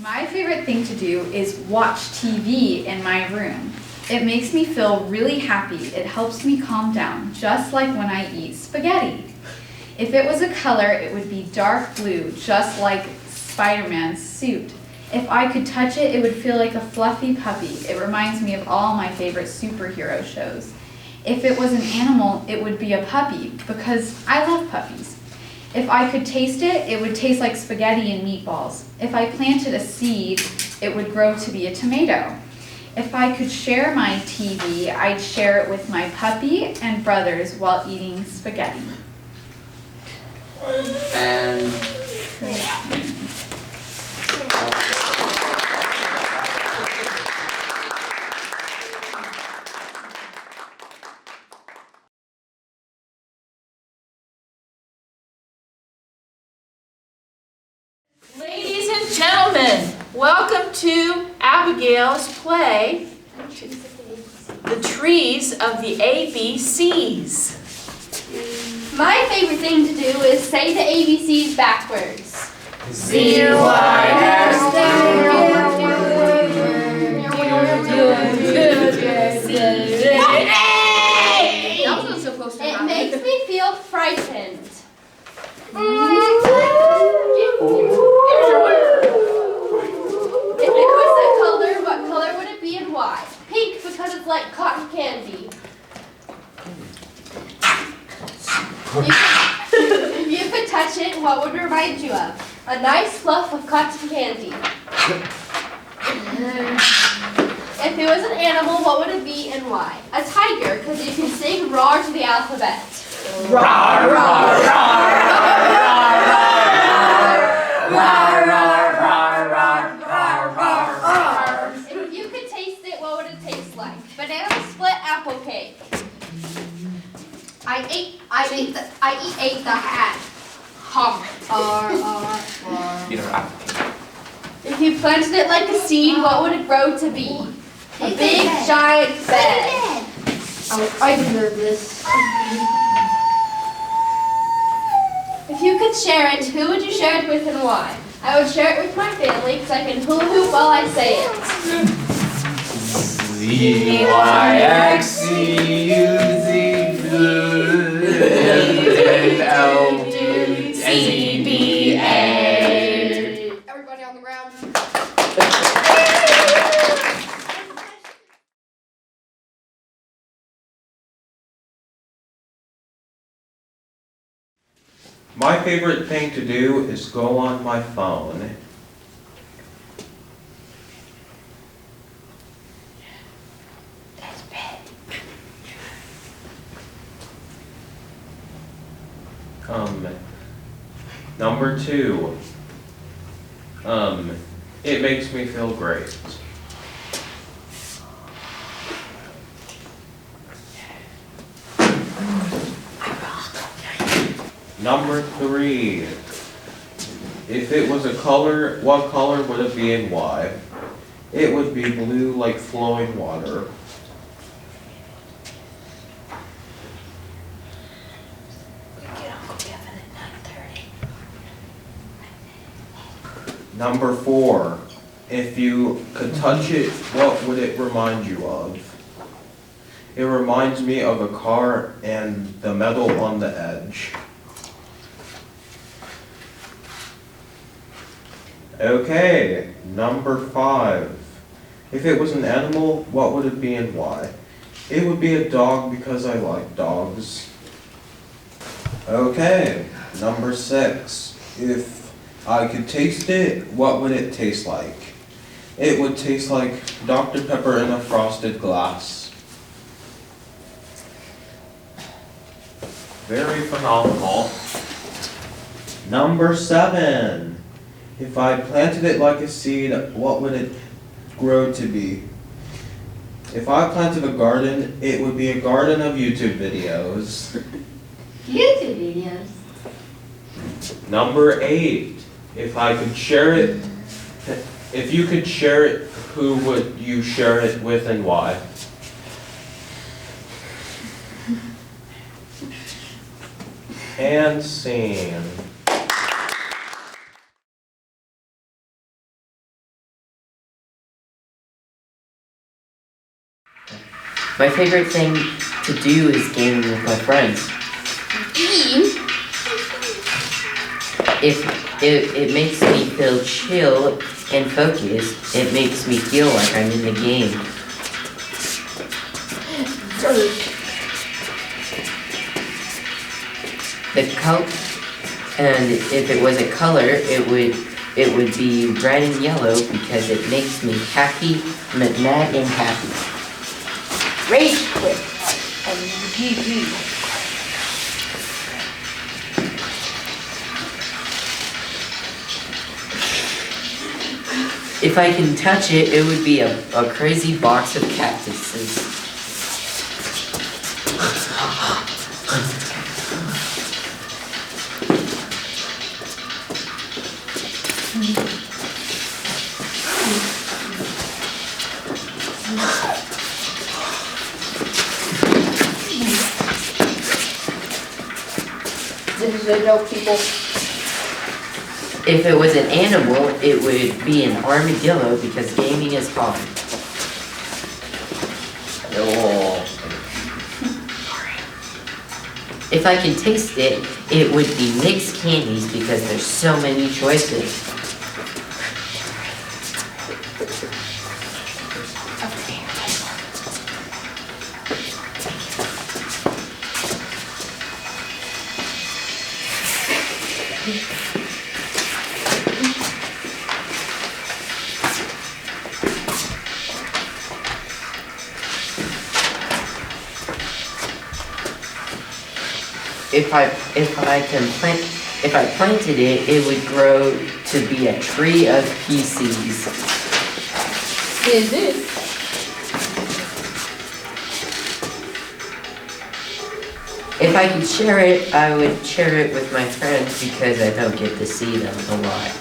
My favorite thing to do is watch TV in my room. It makes me feel really happy. It helps me calm down, just like when I eat spaghetti. If it was a color, it would be dark blue, just like Spider-Man's suit. If I could touch it, it would feel like a fluffy puppy. It reminds me of all my favorite superhero shows. If it was an animal, it would be a puppy, because I love puppies. If I could taste it, it would taste like spaghetti and meatballs. If I planted a seed, it would grow to be a tomato. If I could share my TV, I'd share it with my puppy and brothers while eating spaghetti. And Ladies and gentlemen, welcome to Abigail's play, The Trees of the ABCs. My favorite thing to do is say the ABCs backwards. It makes me feel frightened. If it was a color, what color would it be and why? Pink because it's like cotton candy. If you could touch it, what would it remind you of? A nice fluff of cotton candy. If it was an animal, what would it be and why? A tiger, because you can sing roar to the alphabet. rawr, rawr, If you could taste it, what would it taste like? Banana split apple cake. I ate the hat. you know, apple. If you planted it like a seed, what would it grow to be? A big giant bed. I deserve this. If you could share it, who would you share it with and why? I would share it with my family because I can hula hoop while I say it. Everybody on the ground. My favorite thing to do is go on my phone. Number 2. It makes me feel great. Number 3. If it was a color, what color would it be and why? It would be blue like flowing water. Number 4. If you could touch it, what would it remind you of? It reminds me of a car and the metal on the edge. Okay, number 5. If it was an animal, what would it be and why? It would be a dog because I like dogs. Okay, number 6. If I could taste it, what would it taste like? It would taste like Dr. Pepper in a frosted glass. Very phenomenal. Number 7. If I planted it like a seed, what would it grow to be? If I planted a garden, it would be a garden of YouTube videos. YouTube videos. Number 8. If I could share it, if you could share it, who would you share it with and why? And scene. My favorite thing to do is gaming with my friends. If it makes me feel chill and focused, it makes me feel like I'm in the game. And if it was a color, it would be red and yellow because it makes me happy, mad and happy. Rage quit. GG. If I can touch it, it would be a crazy box of cactuses. This is a joke, people. If it was an animal, it would be an armadillo because gaming is hard. Oh. If I can taste it, it would be mixed candies because there's so many choices. If I planted it, it would grow to be a tree of PCs. Is it? If I could share it, I would share it with my friends because I don't get to see them a lot.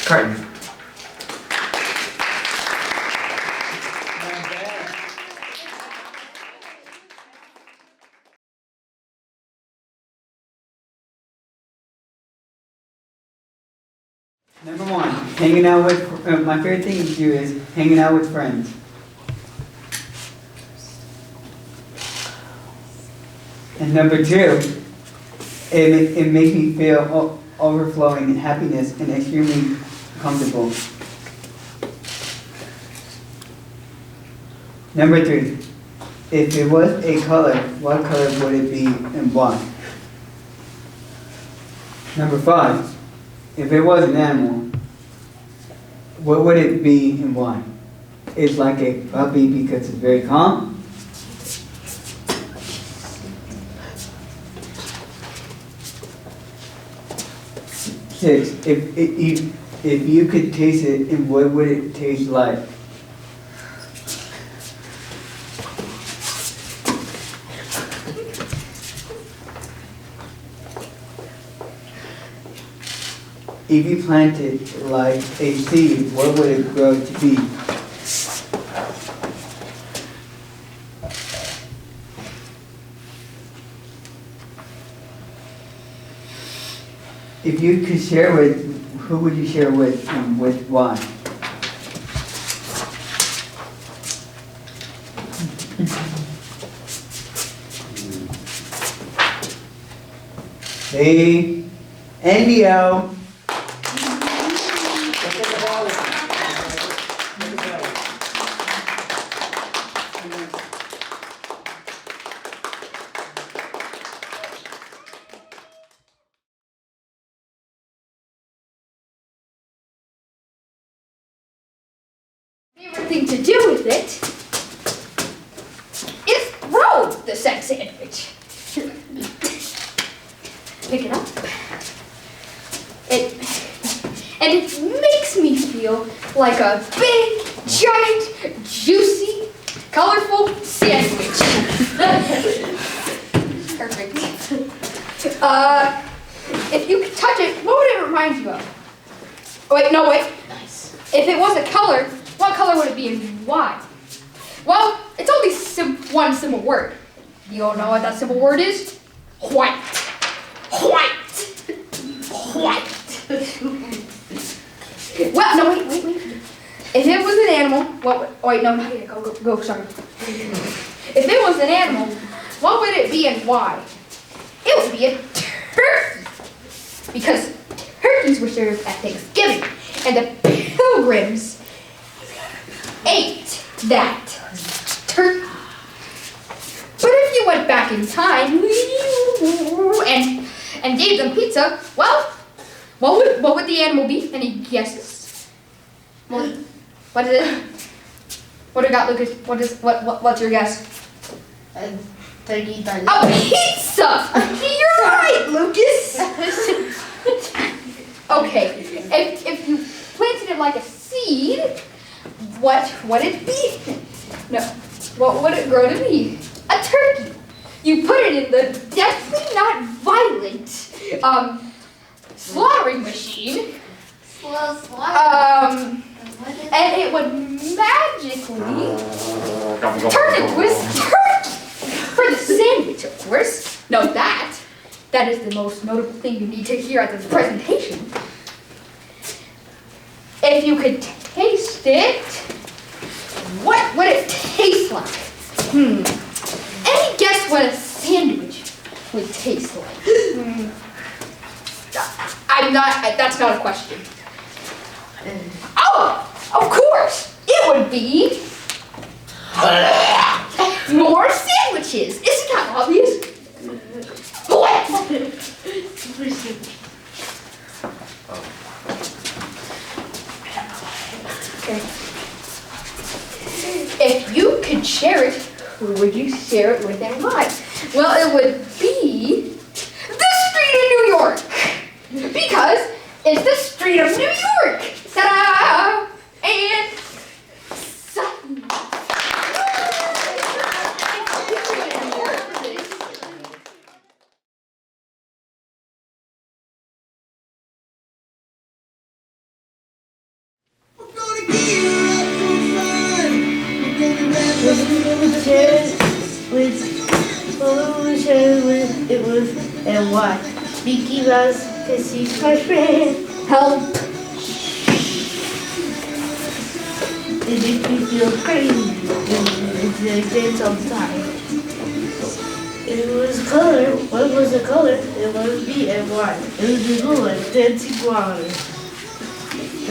Carton. Number one, hanging out with, my favorite thing to do is hanging out with friends. And number two, it makes me feel overflowing in happiness and extremely comfortable. Number three, if it was a color, what color would it be and why? Number five, if it was an animal, what would it be and why? It's like a puppy because it's very calm. Six, if you could taste it, and what would it taste like? If you plant it like a seed, what would it grow to be? If you could share with, who would you share with and with why? Hey, Andio. Favorite thing to do with it is throw the said sandwich. Pick it up. And it makes me feel like a big, giant, juicy, colorful sandwich. Perfect. If you could touch it, what would it remind you of? Oh, wait, no, wait. Nice. If it was a color, what color would it be and why? Well, it's only one simple word. You all know what that simple word is? White. White. White. Well, no, wait. If it was an animal, what would, oh wait, no, not yet, go, sorry. If it was an animal, what would it be and why? It would be a turkey. Because turkeys were served at Thanksgiving, and the pilgrims ate that turkey. But if you went back in time and gave them pizza, well, what would the animal be? Any guesses? What is it? What do you got, Lucas? What's your guess? Turkey burger. A pizza! You're right, Lucas! Okay, if you planted it like a seed, what would it be? No, what would it grow to be? A turkey. You put it in the definitely not violent slaughtering machine. And it would magically turn into a turkey for the sandwich, of course. Note that. That is the most notable thing you need to hear at this presentation. If you could taste it, what would it taste like? Any guess what a sandwich would taste like? That's not a question. Oh, of course, it would be more sandwiches. Isn't that obvious? Okay. If you could share it, who would you share it with and why? Well, it would be the street of New York. Because it's the street of New York. Ta-da! And Sutton. It was and why? Mickey Mouse, cause he's my friend. Help. It makes me feel crazy. It's dance all the time. It was color. What was the color? It was B and Y. It was the blue one, dancing water.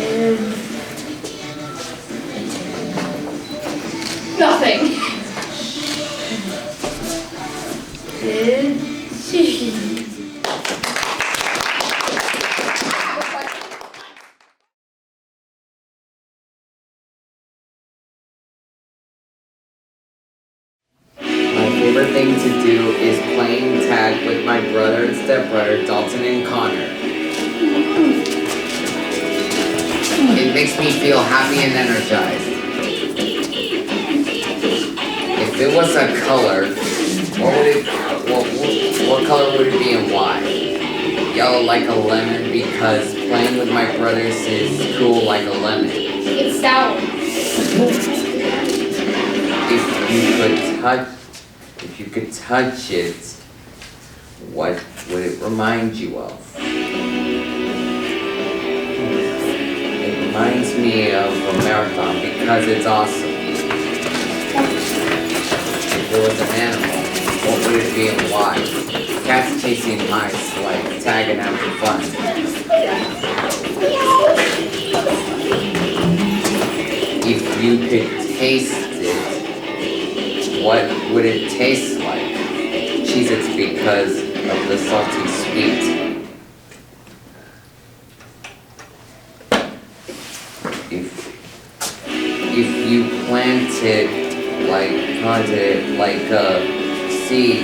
And Nothing. and sushi. My favorite thing to do is playing tag with my brother and stepbrother, Dalton and Connor. It makes me feel happy and energized. If it was a color, what color would it be and why? Yellow like a lemon because playing with my brothers is cool like a lemon. It's sour. If you could touch it, what would it remind you of? It reminds me of a marathon because it's awesome. If it was an animal, what would it be and why? Cats chasing mice, like tagging after fun. If you could taste it, what would it taste like? Cheez-Its because of the salty sweet. If you planted like a seed,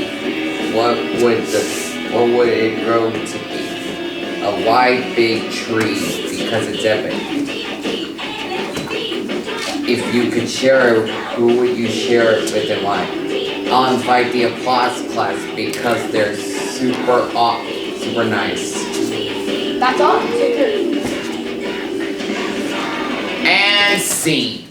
what would it grow to be? A wide big tree because it's epic. If you could share it, who would you share it with and why? I'll invite the applause class because they're super nice. That's all. And scene.